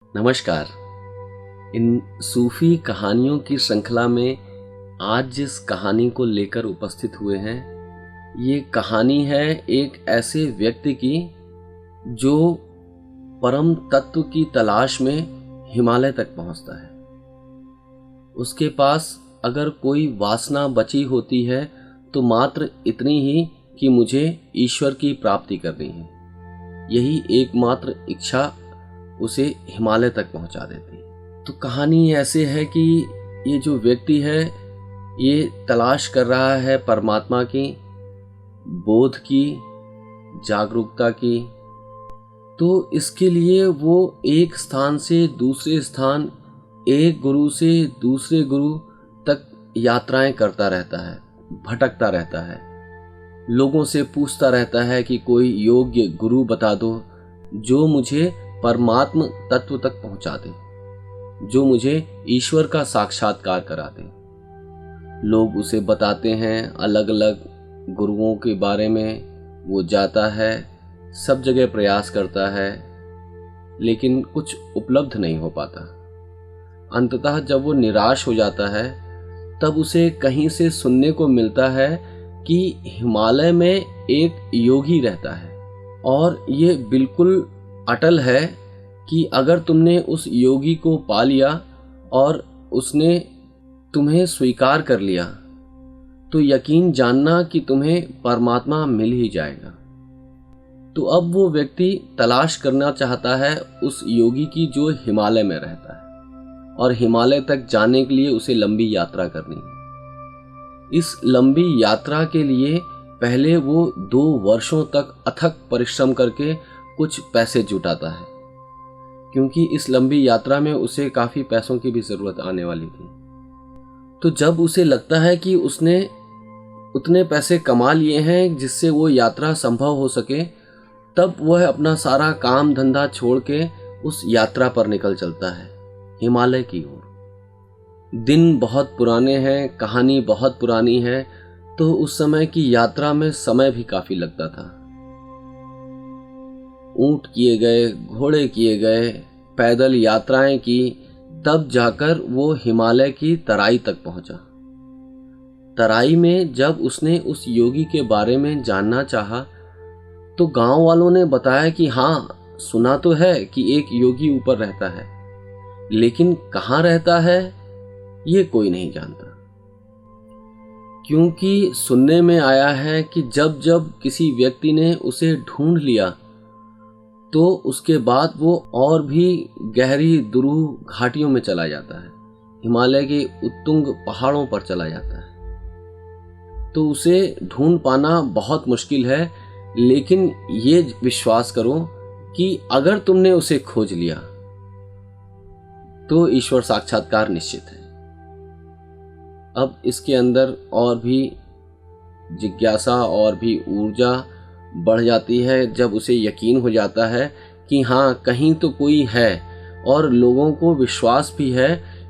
नमस्कार। इन सूफी कहानियों की श्रृंखला में आज जिस कहानी को लेकर उपस्थित हुए हैं, ये कहानी है एक ऐसे व्यक्ति की जो परम तत्व की तलाश में हिमालय तक पहुंचता है। उसके पास अगर कोई वासना बची होती है तो मात्र इतनी ही कि मुझे ईश्वर की प्राप्ति करनी है। यही एकमात्र इच्छा उसे हिमालय तक पहुंचा देती है। तो कहानी ऐसे है कि ये जो व्यक्ति है ये तलाश कर रहा है परमात्मा की, बोध की, जागरूकता की। तो इसके लिए वो एक स्थान से दूसरे स्थान, एक गुरु से दूसरे गुरु तक यात्राएं करता रहता है, भटकता रहता है, लोगों से पूछता रहता है कि कोई योग्य गुरु बता दो जो मुझे परमात्म तत्व तक पहुंचा दे, जो मुझे ईश्वर का साक्षात्कार करा दे। लोग उसे बताते हैं अलग अलग गुरुओं के बारे में, वो जाता है, सब जगह प्रयास करता है, लेकिन कुछ उपलब्ध नहीं हो पाता। अंततः जब वो निराश हो जाता है तब उसे कहीं से सुनने को मिलता है कि हिमालय में एक योगी रहता है और ये बिल्कुल अटल है कि अगर तुमने उस योगी को पा लिया और उसने तुम्हें स्वीकार कर लिया तो यकीन जानना कि तुम्हें परमात्मा मिल ही जाएगा। तो अब वो व्यक्ति तलाश करना चाहता है उस योगी की जो हिमालय में रहता है, और हिमालय तक जाने के लिए उसे लंबी यात्रा करनी है। इस लंबी यात्रा के लिए पहले वो 2 वर्षों तक अथक परिश्रम करके कुछ पैसे जुटाता है, क्योंकि इस लंबी यात्रा में उसे काफ़ी पैसों की भी ज़रूरत आने वाली थी। तो जब उसे लगता है कि उसने उतने पैसे कमा लिए हैं जिससे वो यात्रा संभव हो सके, तब वह अपना सारा काम धंधा छोड़ के उस यात्रा पर निकल चलता है हिमालय की ओर। दिन बहुत पुराने हैं, कहानी बहुत पुरानी है, तो उस समय की यात्रा में समय भी काफ़ी लगता था। ऊंट किए गए, घोड़े किए गए, पैदल यात्राएं की, तब जाकर वो हिमालय की तराई तक पहुंचा। तराई में जब उसने उस योगी के बारे में जानना चाहा तो गांव वालों ने बताया कि हाँ, सुना तो है कि एक योगी ऊपर रहता है, लेकिन कहाँ रहता है ये कोई नहीं जानता। क्योंकि सुनने में आया है कि जब जब किसी व्यक्ति ने उसे ढूंढ लिया तो उसके बाद वो और भी गहरी दुरूह घाटियों में चला जाता है, हिमालय के उत्तुंग पहाड़ों पर चला जाता है। तो उसे ढूंढ पाना बहुत मुश्किल है, लेकिन ये विश्वास करो कि अगर तुमने उसे खोज लिया तो ईश्वर साक्षात्कार निश्चित है। अब इसके अंदर और भी जिज्ञासा और भी ऊर्जा बढ़ जाती है जब उसे यकीन हो जाता है कि हाँ, कहीं तो कोई है और लोगों को विश्वास भी है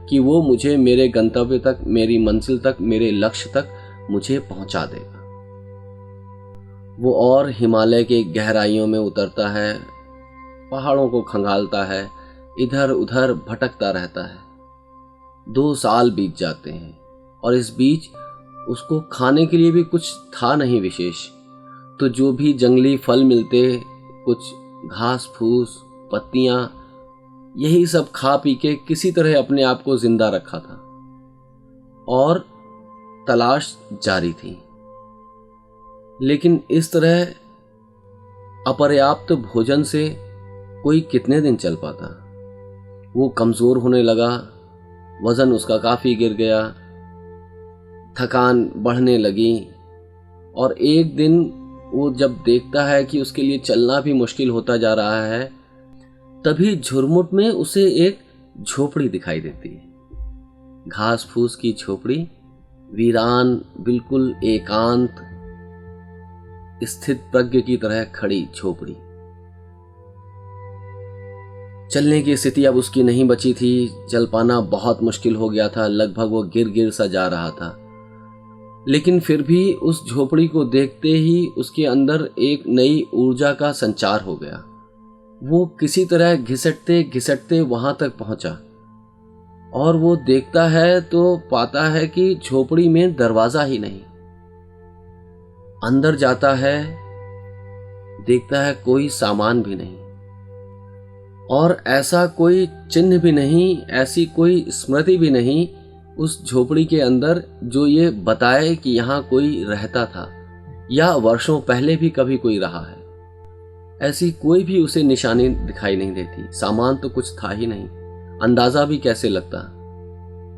कि वो मुझे मेरे गंतव्य तक, मेरी मंजिल तक, मेरे लक्ष्य तक मुझे पहुंचा देगा। वो और हिमालय के गहराइयों में उतरता है, पहाड़ों को खंगालता है, इधर उधर भटकता रहता है। 2 साल बीत जाते हैं और इस बीच उसको खाने के लिए भी कुछ था नहीं विशेष। तो जो भी जंगली फल मिलते, कुछ घास फूस, पत्तियां, यही सब खा पी के किसी तरह अपने आप को जिंदा रखा था और तलाश जारी थी। लेकिन इस तरह अपर्याप्त भोजन से कोई कितने दिन चल पाता। वो कमज़ोर होने लगा, वज़न उसका काफ़ी गिर गया, थकान बढ़ने लगी, और एक दिन वो जब देखता है कि उसके लिए चलना भी मुश्किल होता जा रहा है, तभी झुरमुट में उसे एक झोपड़ी दिखाई देती है। घास फूस की झोपड़ी, वीरान, बिल्कुल एकांत, स्थित प्रज्ञ की तरह खड़ी झोपड़ी। चलने की स्थिति अब उसकी नहीं बची थी, चल पाना बहुत मुश्किल हो गया था, लगभग वो गिर गिर सा जा रहा था। लेकिन फिर भी उस झोपड़ी को देखते ही उसके अंदर एक नई ऊर्जा का संचार हो गया। वो किसी तरह घिसटते घिसटते वहां तक पहुंचा और वो देखता है तो पाता है कि झोपड़ी में दरवाजा ही नहीं। अंदर जाता है, देखता है कोई सामान भी नहीं और ऐसा कोई चिन्ह भी नहीं, ऐसी कोई स्मृति भी नहीं उस झोपड़ी के अंदर जो ये बताए कि यहाँ कोई रहता था या वर्षों पहले भी कभी कोई रहा है। ऐसी कोई भी उसे निशानी दिखाई नहीं देती। सामान तो कुछ था ही नहीं, अंदाजा भी कैसे लगता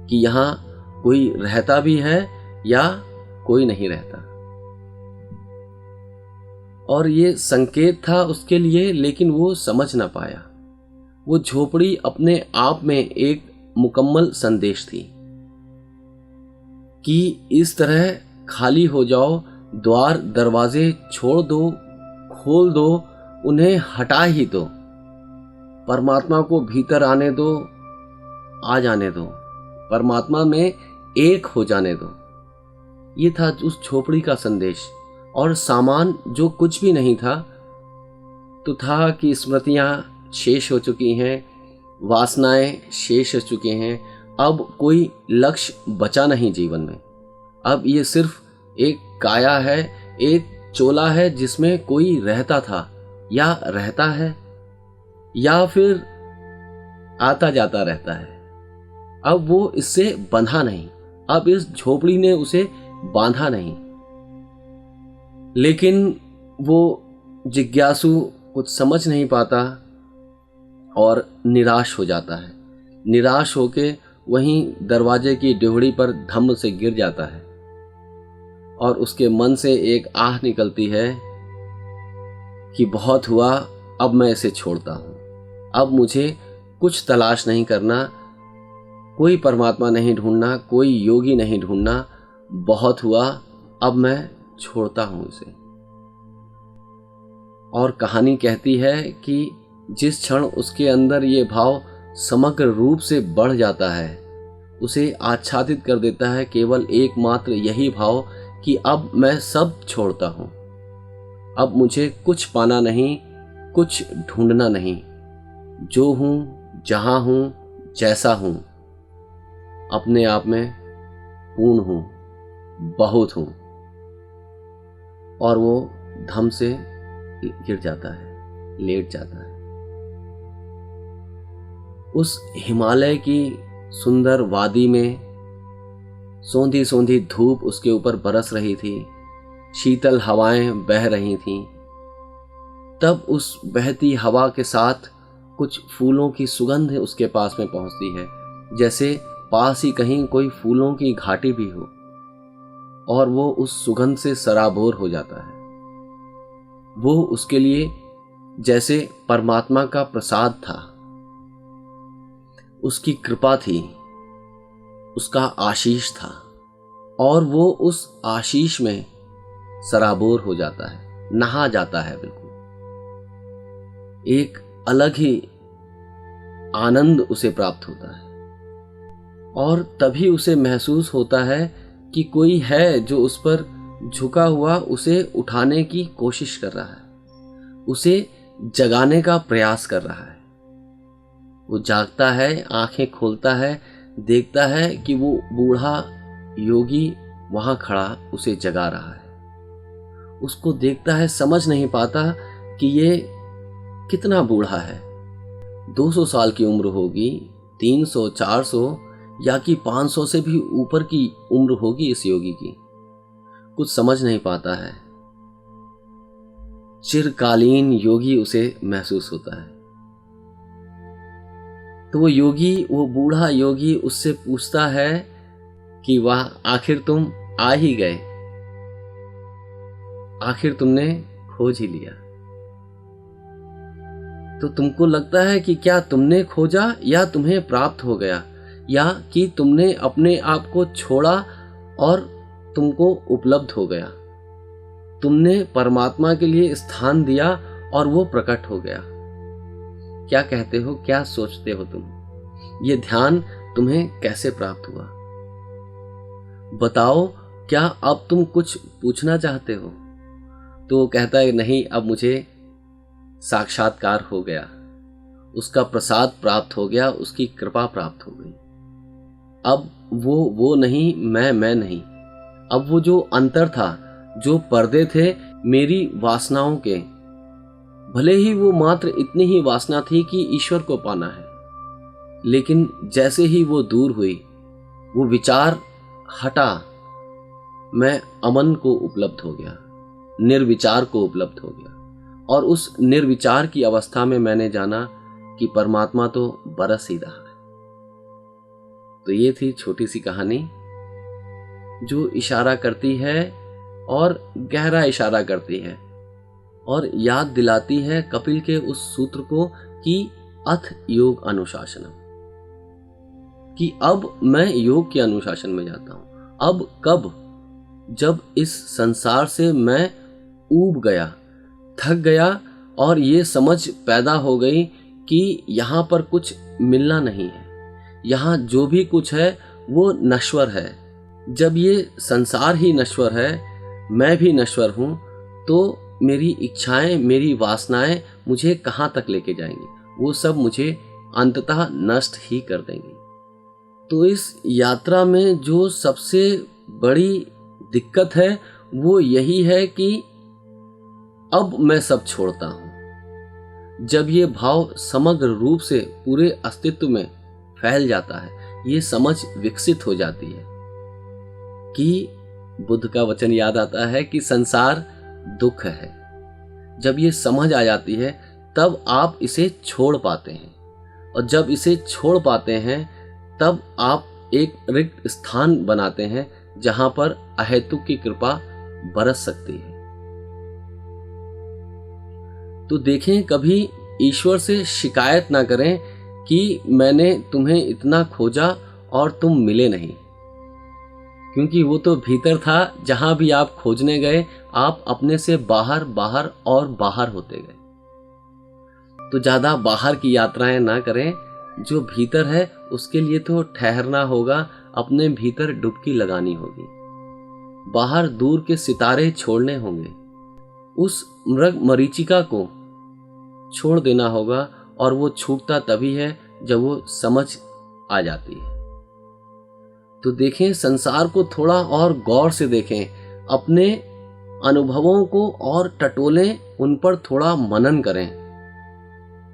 कि यहाँ कोई रहता भी है या कोई नहीं रहता। और ये संकेत था उसके लिए, लेकिन वो समझ ना पाया। वो झोपड़ी अपने आप में एक मुकम्मल संदेश थी कि इस तरह खाली हो जाओ, द्वार दरवाजे छोड़ दो, खोल दो, उन्हें हटा ही दो, परमात्मा को भीतर आने दो, आ जाने दो, परमात्मा में एक हो जाने दो। ये था उस झोपड़ी का संदेश। और सामान जो कुछ भी नहीं था तो था कि स्मृतियां शेष हो चुकी हैं, वासनाएं शेष हो चुके हैं, अब कोई लक्ष्य बचा नहीं जीवन में। अब ये सिर्फ एक काया है, एक चोला है जिसमें कोई रहता था या रहता है या फिर आता जाता रहता है। अब वो इससे बंधा नहीं, अब इस झोपड़ी ने उसे बांधा नहीं। लेकिन वो जिज्ञासु कुछ समझ नहीं पाता और निराश हो जाता है। निराश होके वहीं दरवाजे की डेवढ़ी पर धम्म से गिर जाता है और उसके मन से एक आह निकलती है कि बहुत हुआ, अब मैं इसे छोड़ता हूँ। अब मुझे कुछ तलाश नहीं करना, कोई परमात्मा नहीं ढूंढना, कोई योगी नहीं ढूंढना, बहुत हुआ, अब मैं छोड़ता हूँ इसे। और कहानी कहती है कि जिस क्षण उसके अंदर ये भाव समग्र रूप से बढ़ जाता है, उसे आच्छादित कर देता है केवल एकमात्र यही भाव कि अब मैं सब छोड़ता हूँ, अब मुझे कुछ पाना नहीं, कुछ ढूंढना नहीं, जो हूँ, जहाँ हूँ, जैसा हूँ, अपने आप में पूर्ण हूँ, बहुत हूँ। और वो धम से गिर जाता है, लेट जाता है। उस हिमालय की सुंदर वादी में सोंधी सोंधी धूप उसके ऊपर बरस रही थी, शीतल हवाएं बह रही थीं। तब उस बहती हवा के साथ कुछ फूलों की सुगंध उसके पास में पहुंचती है, जैसे पास ही कहीं कोई फूलों की घाटी भी हो, और वो उस सुगंध से सराबोर हो जाता है। वो उसके लिए जैसे परमात्मा का प्रसाद था, उसकी कृपा थी, उसका आशीष था, और वो उस आशीष में सराबोर हो जाता है, नहा जाता है। बिल्कुल एक अलग ही आनंद उसे प्राप्त होता है और तभी उसे महसूस होता है कि कोई है जो उस पर झुका हुआ उसे उठाने की कोशिश कर रहा है, उसे जगाने का प्रयास कर रहा है। वो जागता है, आंखें खोलता है, देखता है कि वो बूढ़ा योगी वहां खड़ा उसे जगा रहा है। उसको देखता है, समझ नहीं पाता कि ये कितना बूढ़ा है। 200 साल की उम्र होगी, 300, 400 या कि 500 से भी ऊपर की उम्र होगी इस योगी की। कुछ समझ नहीं पाता है। चिरकालीन योगी उसे महसूस होता है। तो वो योगी, वो बूढ़ा योगी उससे पूछता है कि वाह, आखिर तुम आ ही गए, आखिर तुमने खोज ही लिया। तो तुमको लगता है कि क्या तुमने खोजा या तुम्हें प्राप्त हो गया, या कि तुमने अपने आप को छोड़ा और तुमको उपलब्ध हो गया। तुमने परमात्मा के लिए स्थान दिया और वो प्रकट हो गया। क्या कहते हो, क्या सोचते हो तुम? ये ध्यान तुम्हें कैसे प्राप्त हुआ? बताओ, क्या अब तुम कुछ पूछना चाहते हो? तो वो कहता है नहीं, अब मुझे साक्षात्कार हो गया, उसका प्रसाद प्राप्त हो गया, उसकी कृपा प्राप्त हो गई। अब वो नहीं, मैं नहीं। अब वो जो अंतर था, जो पर्दे थे मेरी वासनाओं के, भले ही वो मात्र इतनी ही वासना थी कि ईश्वर को पाना है, लेकिन जैसे ही वो दूर हुई, वो विचार हटा, मैं अमन को उपलब्ध हो गया, निर्विचार को उपलब्ध हो गया। और उस निर्विचार की अवस्था में मैंने जाना कि परमात्मा तो बरस ही रहा है। तो ये थी छोटी सी कहानी जो इशारा करती है और गहरा इशारा करती है और याद दिलाती है कपिल के उस सूत्र को कि अथ योग अनुशासनम, कि अब मैं योग के अनुशासन में जाता हूं। अब कब? जब इस संसार से मैं ऊब गया, थक गया और ये समझ पैदा हो गई कि यहाँ पर कुछ मिलना नहीं है, यहाँ जो भी कुछ है वो नश्वर है। जब ये संसार ही नश्वर है, मैं भी नश्वर हूँ, तो मेरी इच्छाएं, मेरी वासनाएं मुझे कहाँ तक लेके जाएंगी? वो सब मुझे अंततः नष्ट ही कर देंगी। तो इस यात्रा में जो सबसे बड़ी दिक्कत है वो यही है कि अब मैं सब छोड़ता हूं। जब ये भाव समग्र रूप से पूरे अस्तित्व में फैल जाता है, ये समझ विकसित हो जाती है कि बुद्ध का वचन याद आता है कि संसार दुख है। जब ये समझ आ जाती है तब आप इसे छोड़ पाते हैं, और जब इसे छोड़ पाते हैं तब आप एक रिक्त स्थान बनाते हैं जहां पर अहेतुक की कृपा बरस सकती है। तो देखें, कभी ईश्वर से शिकायत ना करें कि मैंने तुम्हें इतना खोजा और तुम मिले नहीं, क्योंकि वो तो भीतर था। जहां भी आप खोजने गए, आप अपने से बाहर बाहर और बाहर होते गए। तो ज्यादा बाहर की यात्राएं ना करें, जो भीतर है उसके लिए तो ठहरना होगा, अपने भीतर डुबकी लगानी होगी, बाहर दूर के सितारे छोड़ने होंगे, उस मृग मरीचिका को छोड़ देना होगा। और वो छूटता तभी है जब वो समझ आ जाती है। तो देखें, संसार को थोड़ा और गौर से देखें, अपने अनुभवों को और टटोलें, उन पर थोड़ा मनन करें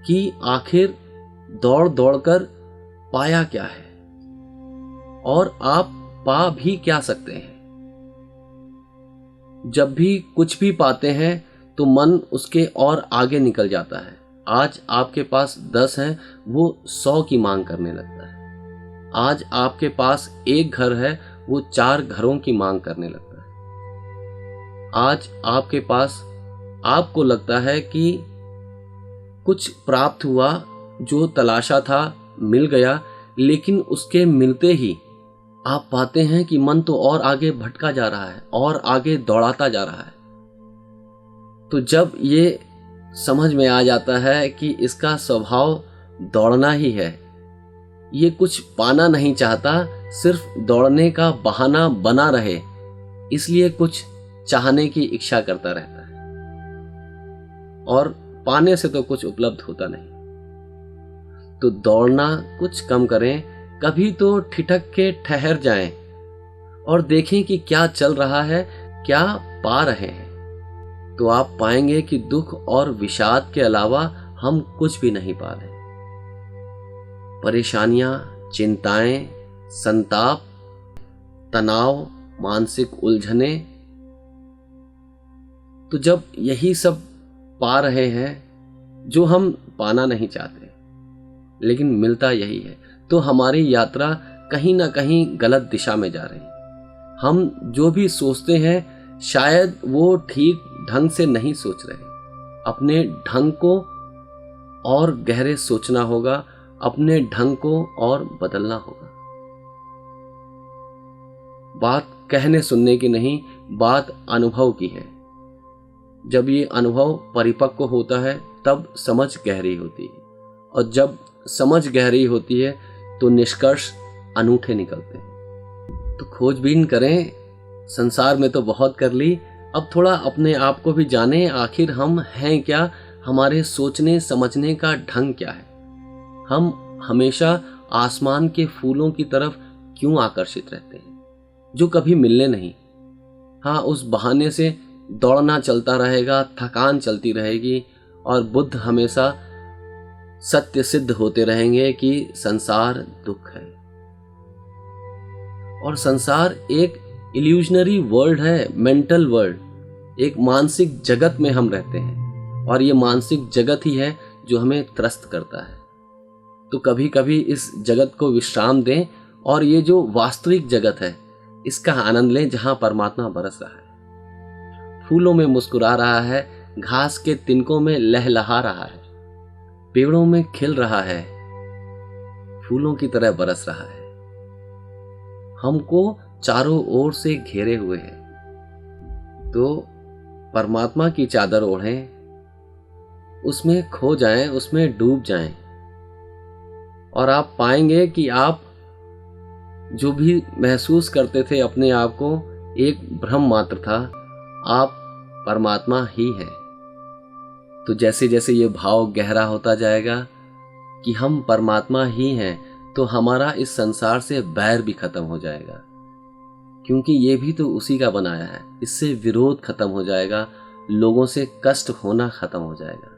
कि आखिर दौड़ दौड़कर पाया क्या है और आप पा भी क्या सकते हैं। जब भी कुछ भी पाते हैं तो मन उसके और आगे निकल जाता है। आज आपके पास 10 हैं, वो 100 की मांग करने लगता है। आज आपके पास एक घर है, वो 4 घरों की मांग करने लगता है। आज आपके पास, आपको लगता है कि कुछ प्राप्त हुआ, जो तलाशा था मिल गया, लेकिन उसके मिलते ही आप पाते हैं कि मन तो और आगे भटका जा रहा है और आगे दौड़ाता जा रहा है। तो जब ये समझ में आ जाता है कि इसका स्वभाव दौड़ना ही है, ये कुछ पाना नहीं चाहता, सिर्फ दौड़ने का बहाना बना रहे, इसलिए कुछ चाहने की इच्छा करता रहता है, और पाने से तो कुछ उपलब्ध होता नहीं। तो दौड़ना कुछ कम करें, कभी तो ठिठक के ठहर जाएं और देखें कि क्या चल रहा है, क्या पा रहे हैं। तो आप पाएंगे कि दुख और विषाद के अलावा हम कुछ भी नहीं पा रहे। परेशानियां, चिंताएं, संताप, तनाव, मानसिक उलझने, तो जब यही सब पा रहे हैं जो हम पाना नहीं चाहते, लेकिन मिलता यही है, तो हमारी यात्रा कहीं ना कहीं गलत दिशा में जा रही है। हम जो भी सोचते हैं शायद वो ठीक ढंग से नहीं सोच रहे। अपने ढंग को और गहरे सोचना होगा, अपने ढंग को और बदलना होगा। बात कहने सुनने की नहीं, बात अनुभव की है। जब ये अनुभव परिपक्व होता है तब समझ गहरी होती है, और जब समझ गहरी होती है तो निष्कर्ष अनूठे निकलते हैं। तो खोजबीन करें, संसार में तो बहुत कर ली, अब थोड़ा अपने आप को भी जानें, आखिर हम हैं क्या, हमारे सोचने समझने का ढंग क्या है? हम हमेशा आसमान के फूलों की तरफ क्यों आकर्षित रहते हैं जो कभी मिलने नहीं? हाँ, उस बहाने से दौड़ना चलता रहेगा, थकान चलती रहेगी और बुद्ध हमेशा सत्य सिद्ध होते रहेंगे कि संसार दुख है और संसार एक इल्यूजनरी वर्ल्ड है, मेंटल वर्ल्ड, एक मानसिक जगत में हम रहते हैं और ये मानसिक जगत ही है जो हमें त्रस्त करता है। तो कभी कभी इस जगत को विश्राम दें और ये जो वास्तविक जगत है इसका आनंद लें जहां परमात्मा बरस रहा है, फूलों में मुस्कुरा रहा है, घास के तिनकों में लहलहा रहा है, पेड़ों में खिल रहा है, फूलों की तरह बरस रहा है, हमको चारों ओर से घेरे हुए है। तो परमात्मा की चादर ओढ़ें, उसमें खो जाएं, उसमें डूब जाएं और आप पाएंगे कि आप जो भी महसूस करते थे अपने आप को एक भ्रम मात्र था, आप परमात्मा ही हैं। तो जैसे जैसे ये भाव गहरा होता जाएगा कि हम परमात्मा ही हैं, तो हमारा इस संसार से बैर भी खत्म हो जाएगा, क्योंकि ये भी तो उसी का बनाया है। इससे विरोध खत्म हो जाएगा, लोगों से कष्ट होना खत्म हो जाएगा,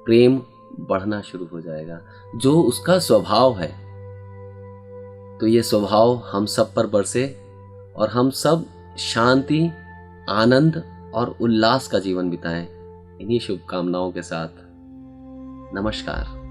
प्रेम बढ़ना शुरू हो जाएगा जो उसका स्वभाव है। तो ये स्वभाव हम सब पर बरसे और हम सब शांति, आनंद और उल्लास का जीवन बिताएं। इन्हीं शुभकामनाओं के साथ नमस्कार।